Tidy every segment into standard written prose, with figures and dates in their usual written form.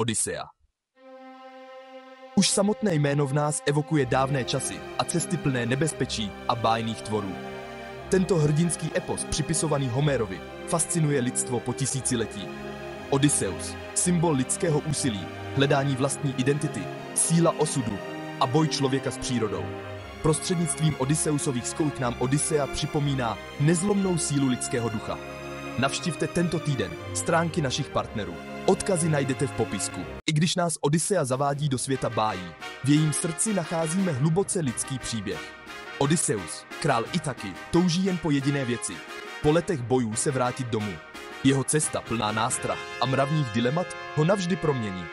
Odyssea. Už samotné jméno v nás evokuje dávné časy a cesty plné nebezpečí a bájných tvorů. Tento hrdinský epos připisovaný Homérovi fascinuje lidstvo po tisíciletí. Odysseus, symbol lidského úsilí, hledání vlastní identity, síla osudu a boj člověka s přírodou. Prostřednictvím Odysseusových zkoušek nám Odyssea připomíná nezlomnou sílu lidského ducha. Navštivte tento týden stránky našich partnerů. Odkazy najdete v popisku. I když nás Odyssea zavádí do světa bájí, v jejím srdci nacházíme hluboce lidský příběh. Odysseus, král Itaky, touží jen po jediné věci. Po letech bojů se vrátit domů. Jeho cesta plná nástrah a mravních dilemat ho navždy promění.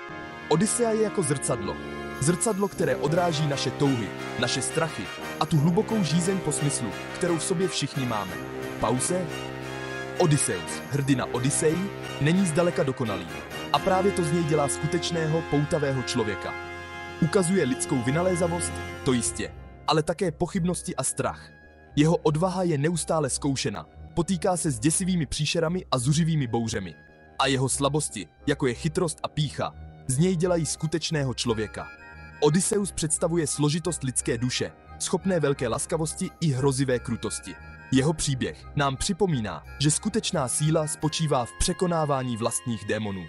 Odyssea je jako zrcadlo. Zrcadlo, které odráží naše touhy, naše strachy a tu hlubokou žízeň po smyslu, kterou v sobě všichni máme. Pauze. Odysseus, hrdina Odyssey, není zdaleka dokonalý. A právě to z něj dělá skutečného poutavého člověka. Ukazuje lidskou vynalézavost, to jistě, ale také pochybnosti a strach. Jeho odvaha je neustále zkoušena, potýká se s děsivými příšerami a zuřivými bouřemi. A jeho slabosti, jako je chytrost a pýcha, z něj dělají skutečného člověka. Odysseus představuje složitost lidské duše, schopné velké laskavosti i hrozivé krutosti. Jeho příběh nám připomíná, že skutečná síla spočívá v překonávání vlastních démonů.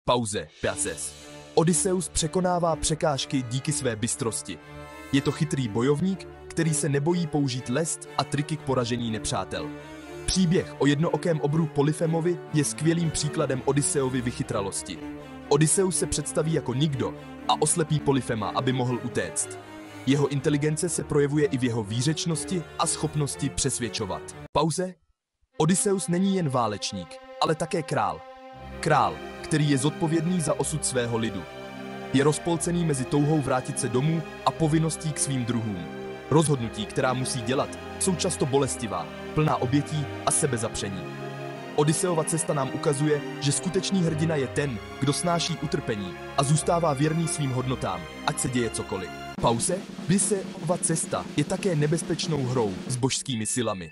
Pauze. Paces. Odysseus překonává překážky díky své bystrosti. Je to chytrý bojovník, který se nebojí použít lest a triky k poražení nepřátel. Příběh o jednookém obru Polyfemovi je skvělým příkladem Odysseovy vychytralosti. Odysseus se představí jako nikdo a oslepí Polyfema, aby mohl utéct. Jeho inteligence se projevuje i v jeho výřečnosti a schopnosti přesvědčovat. Pauze. Odysseus není jen válečník, ale také král. Král, který je zodpovědný za osud svého lidu. Je rozpolcený mezi touhou vrátit se domů a povinností k svým druhům. Rozhodnutí, která musí dělat, jsou často bolestivá, plná obětí a sebezapření. Odysseova cesta nám ukazuje, že skutečný hrdina je ten, kdo snáší utrpení a zůstává věrný svým hodnotám, ať se děje cokoliv. Pauze. Odysseova cesta je také nebezpečnou hrou s božskými silami.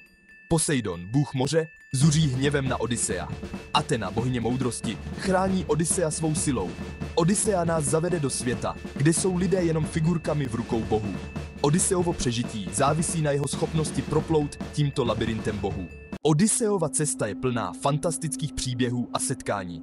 Poseidon, bůh moře, zuří hněvem na Odyssea. Athena, bohyně moudrosti, chrání Odyssea svou silou. Odyssea nás zavede do světa, kde jsou lidé jenom figurkami v rukou bohů. Odysseovo přežití závisí na jeho schopnosti proplout tímto labirintem bohů. Odysseova cesta je plná fantastických příběhů a setkání.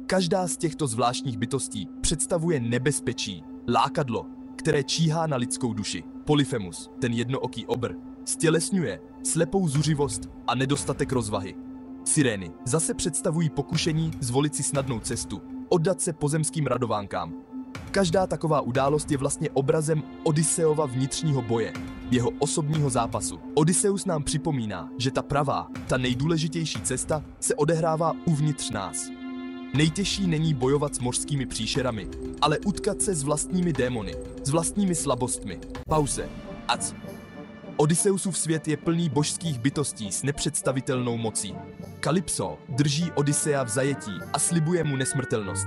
Každá z těchto zvláštních bytostí představuje nebezpečí, lákadlo, které číhá na lidskou duši. Polyphemus, ten jednooký obr, stělesňuje slepou zuřivost a nedostatek rozvahy. Sirény zase představují pokušení zvolit si snadnou cestu, oddat se pozemským radovánkám. Každá taková událost je vlastně obrazem Odysseova vnitřního boje, jeho osobního zápasu. Odysseus nám připomíná, že ta pravá, ta nejdůležitější cesta se odehrává uvnitř nás. Nejtěžší není bojovat s mořskými příšerami, ale utkat se s vlastními démony, s vlastními slabostmi. Pauze. Ac. Odysseusův svět je plný božských bytostí s nepředstavitelnou mocí. Kalypso drží Odyssea v zajetí a slibuje mu nesmrtelnost.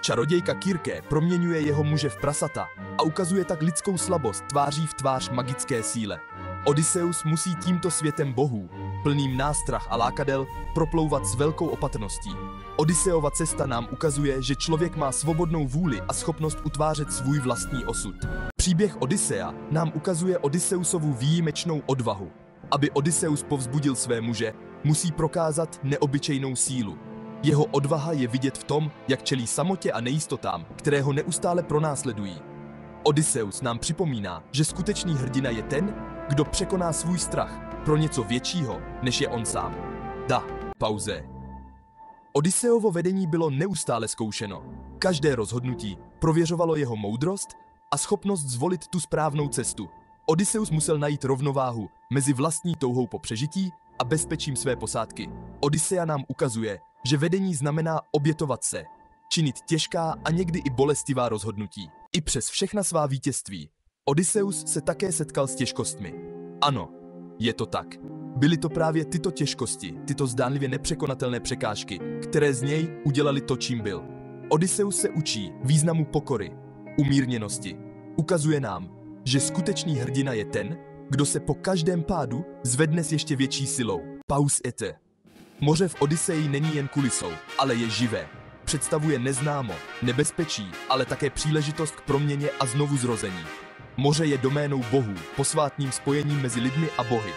Čarodějka Kirke proměňuje jeho muže v prasata a ukazuje tak lidskou slabost tváří v tvář magické síle. Odysseus musí tímto světem bohů, plným nástrah a lákadel, proplouvat s velkou opatrností. Odysseova cesta nám ukazuje, že člověk má svobodnou vůli a schopnost utvářet svůj vlastní osud. Příběh Odyssea nám ukazuje Odysseusovu výjimečnou odvahu. Aby Odysseus povzbudil své muže, musí prokázat neobyčejnou sílu. Jeho odvaha je vidět v tom, jak čelí samotě a nejistotám, které ho neustále pronásledují. Odysseus nám připomíná, že skutečný hrdina je ten, kdo překoná svůj strach pro něco většího, než je on sám. Pauze. Odysseovo vedení bylo neustále zkoušeno. Každé rozhodnutí prověřovalo jeho moudrost a schopnost zvolit tu správnou cestu. Odysseus musel najít rovnováhu mezi vlastní touhou po přežití a bezpečím své posádky. Odyssea nám ukazuje, že vedení znamená obětovat se, činit těžká a někdy i bolestivá rozhodnutí. I přes všechna svá vítězství, Odysseus se také setkal s těžkostmi. Ano, je to tak. Byly to právě tyto těžkosti, tyto zdánlivě nepřekonatelné překážky, které z něj udělali to, čím byl. Odysseus se učí významu pokory, umírněnosti. Ukazuje nám, že skutečný hrdina je ten, kdo se po každém pádu zvedne s ještě větší silou. Paus ete. Moře v Odysseji není jen kulisou, ale je živé. představuje neznámo, nebezpečí, ale také příležitost k proměně a znovuzrození. Moře je doménou bohů, posvátným spojením mezi lidmi a bohy.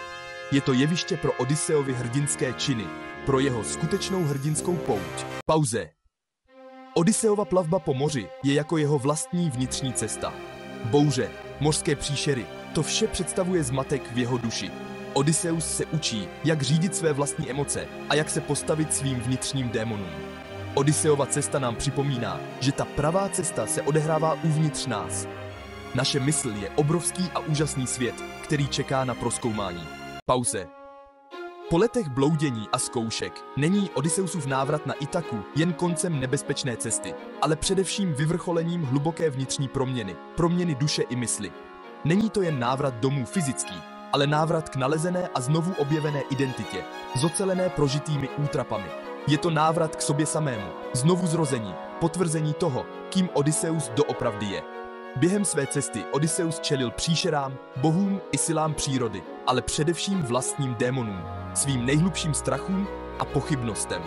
Je to jeviště pro Odysseovy hrdinské činy, pro jeho skutečnou hrdinskou pouť. Pauze. Odysseova plavba po moři je jako jeho vlastní vnitřní cesta. Bouře, mořské příšery, to vše představuje zmatek v jeho duši. Odysseus se učí, jak řídit své vlastní emoce a jak se postavit svým vnitřním démonům. Odysseova cesta nám připomíná, že ta pravá cesta se odehrává uvnitř nás. Naše mysl je obrovský a úžasný svět, který čeká na prozkoumání. Pauze. Po letech bloudění a zkoušek není Odysseusův návrat na Itaku jen koncem nebezpečné cesty, ale především vyvrcholením hluboké vnitřní proměny duše i mysli. Není to jen návrat domů fyzický, ale návrat k nalezené a znovu objevené identitě, zocelené prožitými útrapami. Je to návrat k sobě samému, znovuzrození, potvrzení toho, kým Odysseus doopravdy je. Během své cesty Odysseus čelil příšerám, bohům i silám přírody, ale především vlastním démonům, svým nejhlubším strachům a pochybnostem.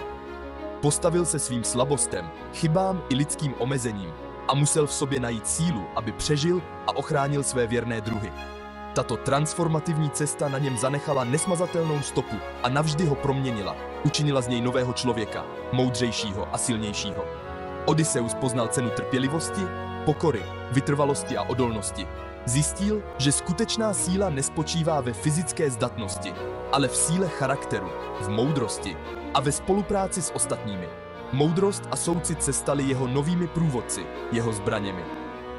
Postavil se svým slabostem, chybám i lidským omezením a musel v sobě najít sílu, aby přežil a ochránil své věrné druhy. Tato transformativní cesta na něm zanechala nesmazatelnou stopu a navždy ho proměnila, učinila z něj nového člověka, moudřejšího a silnějšího. Odysseus poznal cenu trpělivosti, pokory, vytrvalosti a odolnosti. Zjistil, že skutečná síla nespočívá ve fyzické zdatnosti, ale v síle charakteru, v moudrosti a ve spolupráci s ostatními. Moudrost a soucit se staly jeho novými průvodci, jeho zbraněmi.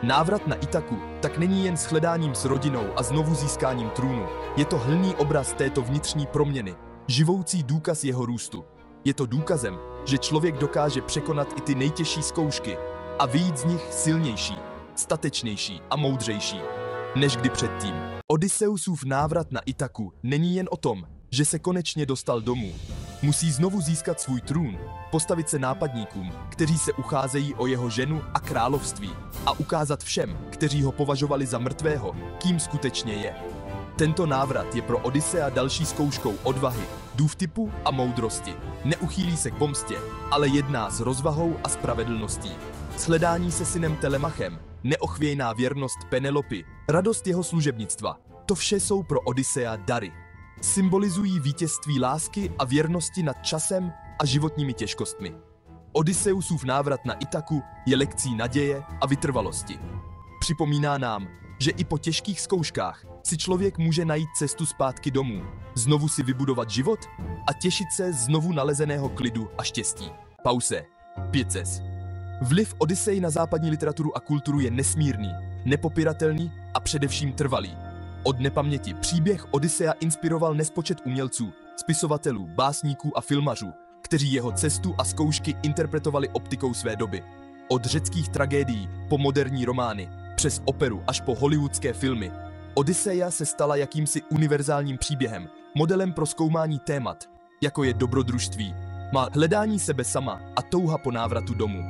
Návrat na Itaku tak není jen shledáním s rodinou a znovu získáním trůnu. Je to hlný obraz této vnitřní proměny, živoucí důkaz jeho růstu. Je to důkazem, že člověk dokáže překonat i ty nejtěžší zkoušky a vyjít z nich silnější, statečnější a moudřejší, než kdy předtím. Odysseusův návrat na Itaku není jen o tom, že se konečně dostal domů. Musí znovu získat svůj trůn, postavit se nápadníkům, kteří se ucházejí o jeho ženu a království, a ukázat všem, kteří ho považovali za mrtvého, kým skutečně je. Tento návrat je pro Odyssea další zkouškou odvahy, důvtipu a moudrosti. Neuchýlí se k pomstě, ale jedná s rozvahou a spravedlností. Shledání se synem Telemachem, neochvějná věrnost Penelopy, radost jeho služebnictva. To vše jsou pro Odyssea dary. Symbolizují vítězství lásky a věrnosti nad časem a životními těžkostmi. Odysseusův návrat na Itaku je lekcí naděje a vytrvalosti. Připomíná nám, že i po těžkých zkouškách si člověk může najít cestu zpátky domů, znovu si vybudovat život a těšit se znovu nalezeného klidu a štěstí. Pauze. Pieces. Vliv Odyssey na západní literaturu a kulturu je nesmírný, nepopiratelný a především trvalý. Od nepaměti příběh Odyssea inspiroval nespočet umělců, spisovatelů, básníků a filmařů, kteří jeho cestu a zkoušky interpretovali optikou své doby. Od řeckých tragédií po moderní romány, přes operu až po hollywoodské filmy, Odysseia se stala jakýmsi univerzálním příběhem, modelem pro zkoumání témat, jako je dobrodružství, hledání sebe sama a touha po návratu domů.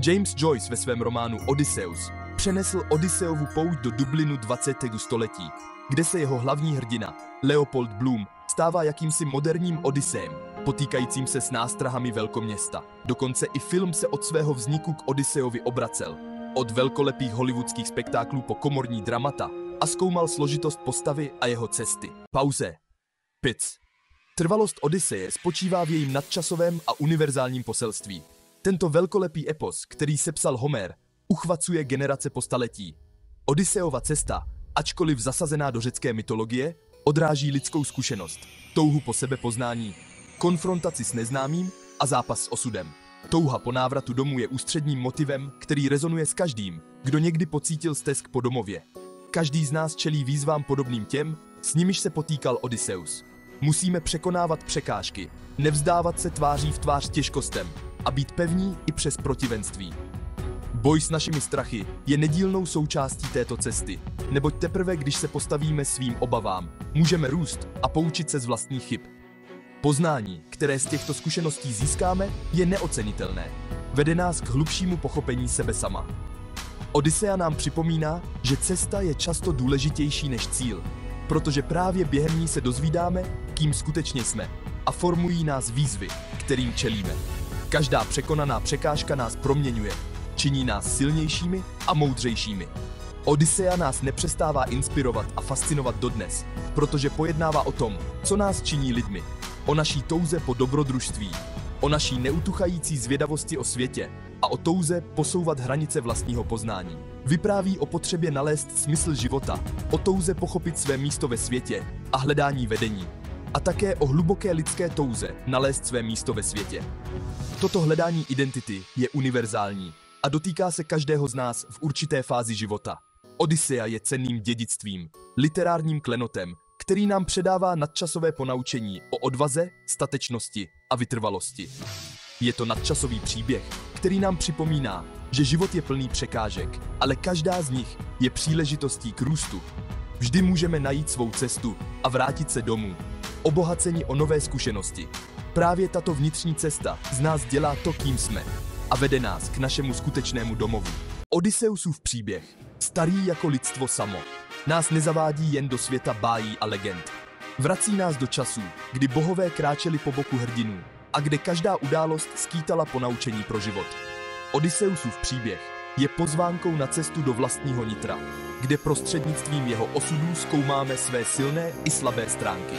James Joyce ve svém románu Odysseus přenesl Odysseovu pouť do Dublinu 20. století, kde se jeho hlavní hrdina, Leopold Bloom, stává jakýmsi moderním Odysseem, potýkajícím se s nástrahami velkoměsta. Dokonce i film se od svého vzniku k Odysseovi obracel, od velkolepých hollywoodských spektáklů po komorní dramata, a zkoumal složitost postavy a jeho cesty. Pauze. Pic. Trvalost Odysseje spočívá v jejím nadčasovém a univerzálním poselství. Tento velkolepý epos, který sepsal Homér, uchvacuje generace po staletí. Odysseova cesta, ačkoliv zasazená do řecké mytologie, odráží lidskou zkušenost, touhu po sebepoznání, konfrontaci s neznámým a zápas s osudem. Touha po návratu domů je ústředním motivem, který rezonuje s každým, kdo někdy pocítil stesk po domově. Každý z nás čelí výzvám podobným těm, s nimiž se potýkal Odysseus. Musíme překonávat překážky, nevzdávat se tváří v tvář těžkostem a být pevní i přes protivenství. Boj s našimi strachy je nedílnou součástí této cesty, neboť teprve když se postavíme svým obavám, můžeme růst a poučit se z vlastních chyb. Poznání, které z těchto zkušeností získáme, je neocenitelné. Vede nás k hlubšímu pochopení sebe sama. Odyssea nám připomíná, že cesta je často důležitější než cíl, protože právě během ní se dozvídáme, kým skutečně jsme, a formují nás výzvy, kterým čelíme. Každá překonaná překážka nás proměňuje, činí nás silnějšími a moudřejšími. Odyssea nás nepřestává inspirovat a fascinovat dodnes, protože pojednává o tom, co nás činí lidmi, o naší touze po dobrodružství, o naší neutuchající zvědavosti o světě a o touze posouvat hranice vlastního poznání. Vypráví o potřebě nalézt smysl života, o touze pochopit své místo ve světě a hledání vedení, a také o hluboké lidské touze nalézt své místo ve světě. Toto hledání identity je univerzální a dotýká se každého z nás v určité fázi života. Odyssea je cenným dědictvím, literárním klenotem, který nám předává nadčasové ponaučení o odvaze, statečnosti a vytrvalosti. Je to nadčasový příběh, který nám připomíná, že život je plný překážek, ale každá z nich je příležitostí k růstu. Vždy můžeme najít svou cestu a vrátit se domů, obohaceni o nové zkušenosti. Právě tato vnitřní cesta z nás dělá to, kým jsme, a vede nás k našemu skutečnému domovu. Odysseusův příběh, starý jako lidstvo samo, nás nezavádí jen do světa bájí a legend. Vrací nás do časů, kdy bohové kráčeli po boku hrdinů a kde každá událost skýtala ponaučení pro život. Odysseusův příběh je pozvánkou na cestu do vlastního nitra, kde prostřednictvím jeho osudů zkoumáme své silné i slabé stránky.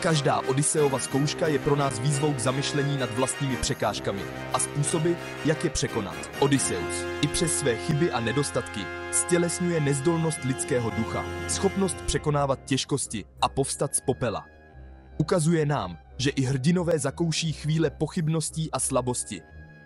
Každá Odysseova zkouška je pro nás výzvou k zamyšlení nad vlastními překážkami a způsoby, jak je překonat. Odysseus i přes své chyby a nedostatky stělesňuje nezdolnost lidského ducha, schopnost překonávat těžkosti a povstat z popela. Ukazuje nám, že i hrdinové zakouší chvíle pochybností a slabosti,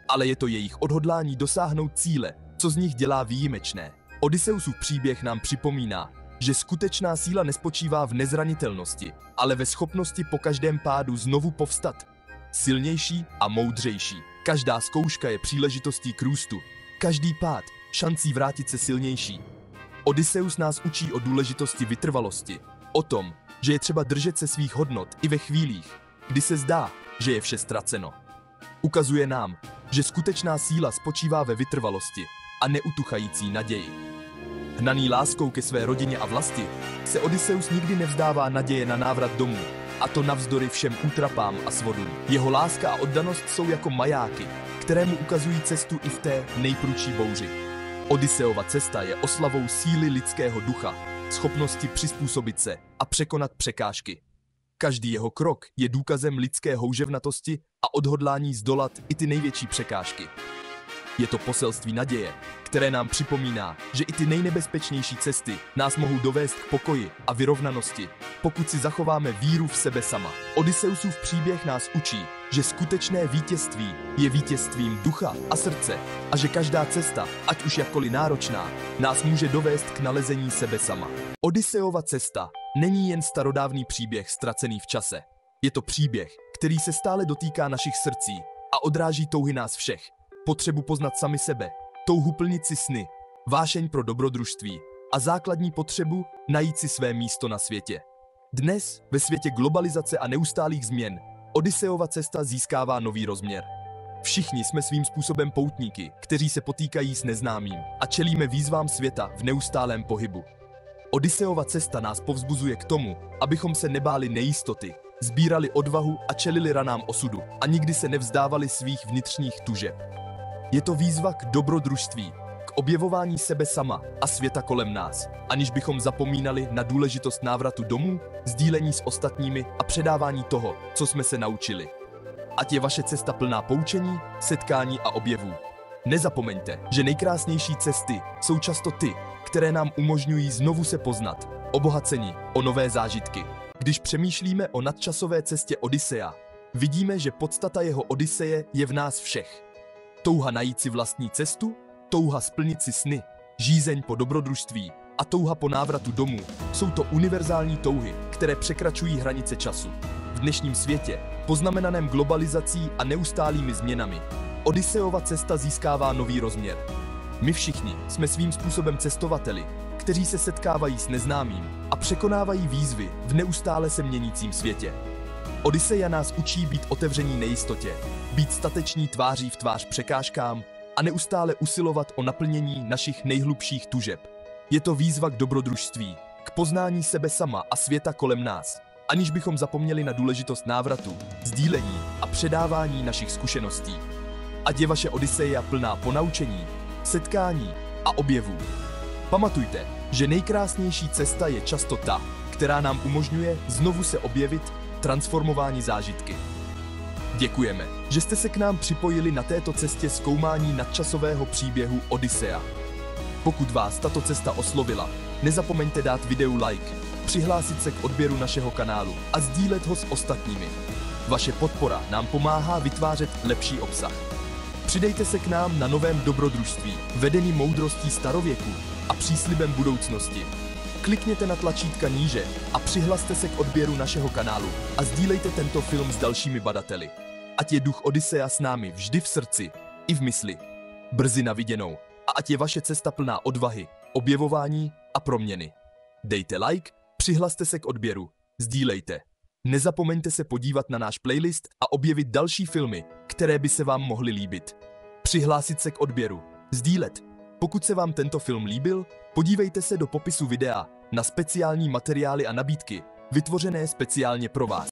ale je to jejich odhodlání dosáhnout cíle, co z nich dělá výjimečné. Odysseusův příběh nám připomíná, že skutečná síla nespočívá v nezranitelnosti, ale ve schopnosti po každém pádu znovu povstat. Silnější a moudřejší. Každá zkouška je příležitostí k růstu. Každý pád šancí vrátit se silnější. Odysseus nás učí o důležitosti vytrvalosti, o tom, že je třeba držet se svých hodnot i ve chvílích, kdy se zdá, že je vše ztraceno. Ukazuje nám, že skutečná síla spočívá ve vytrvalosti a neutuchající naději. Hnaný láskou ke své rodině a vlasti se Odysseus nikdy nevzdává naděje na návrat domů, a to navzdory všem útrapám a svodům. Jeho láska a oddanost jsou jako majáky, které mu ukazují cestu i v té nejprudší bouři. Odysseova cesta je oslavou síly lidského ducha, schopnosti přizpůsobit se a překonat překážky. Každý jeho krok je důkazem lidské houževnatosti a odhodlání zdolat i ty největší překážky. Je to poselství naděje, které nám připomíná, že i ty nejnebezpečnější cesty nás mohou dovést k pokoji a vyrovnanosti, pokud si zachováme víru v sebe sama. Odysseusův příběh nás učí, že skutečné vítězství je vítězstvím ducha a srdce a že každá cesta, ať už jakkoliv náročná, nás může dovést k nalezení sebe sama. Odysseova cesta není jen starodávný příběh ztracený v čase. Je to příběh, který se stále dotýká našich srdcí a odráží touhy nás všech. Potřebu poznat sami sebe, touhu plnit si sny, vášeň pro dobrodružství a základní potřebu najít si své místo na světě. Dnes, ve světě globalizace a neustálých změn, Odysseova cesta získává nový rozměr. Všichni jsme svým způsobem poutníky, kteří se potýkají s neznámým a čelíme výzvám světa v neustálém pohybu. Odysseova cesta nás povzbuzuje k tomu, abychom se nebáli nejistoty, sbírali odvahu a čelili ranám osudu a nikdy se nevzdávali svých vnitřních tužeb. Je to výzva k dobrodružství, k objevování sebe sama a světa kolem nás, aniž bychom zapomínali na důležitost návratu domů, sdílení s ostatními a předávání toho, co jsme se naučili. Ať je vaše cesta plná poučení, setkání a objevů. Nezapomeňte, že nejkrásnější cesty jsou často ty, které nám umožňují znovu se poznat, obohaceni o nové zážitky. Když přemýšlíme o nadčasové cestě Odyssea, vidíme, že podstata jeho Odysseje je v nás všech. Touha najít si vlastní cestu, touha splnit si sny, žízeň po dobrodružství a touha po návratu domů jsou to univerzální touhy, které překračují hranice času. V dnešním světě, poznamenaném globalizací a neustálými změnami, Odysseova cesta získává nový rozměr. My všichni jsme svým způsobem cestovateli, kteří se setkávají s neznámým a překonávají výzvy v neustále se měnícím světě. Odysseia nás učí být otevření nejistotě, být stateční tváří v tvář překážkám a neustále usilovat o naplnění našich nejhlubších tužeb. Je to výzva k dobrodružství, k poznání sebe sama a světa kolem nás, aniž bychom zapomněli na důležitost návratu, sdílení a předávání našich zkušeností. Ať je vaše Odyseja plná ponaučení, setkání a objevů. Pamatujte, že nejkrásnější cesta je často ta, která nám umožňuje znovu se objevit, transformování zážitky. Děkujeme, že jste se k nám připojili na této cestě zkoumání nadčasového příběhu Odyssea. Pokud vás tato cesta oslovila, nezapomeňte dát videu like, přihlásit se k odběru našeho kanálu a sdílet ho s ostatními. Vaše podpora nám pomáhá vytvářet lepší obsah. Přidejte se k nám na novém dobrodružství, vedený moudrostí starověku a příslibem budoucnosti. Klikněte na tlačítka níže a přihlaste se k odběru našeho kanálu a sdílejte tento film s dalšími badateli. Ať je duch Odyssea s námi vždy v srdci i v mysli. Brzy na viděnou a ať je vaše cesta plná odvahy, objevování a proměny. Dejte like, přihlaste se k odběru, sdílejte. Nezapomeňte se podívat na náš playlist a objevit další filmy, které by se vám mohly líbit. Přihlásit se k odběru, sdílet. Pokud se vám tento film líbil, podívejte se do popisu videa na speciální materiály a nabídky, vytvořené speciálně pro vás.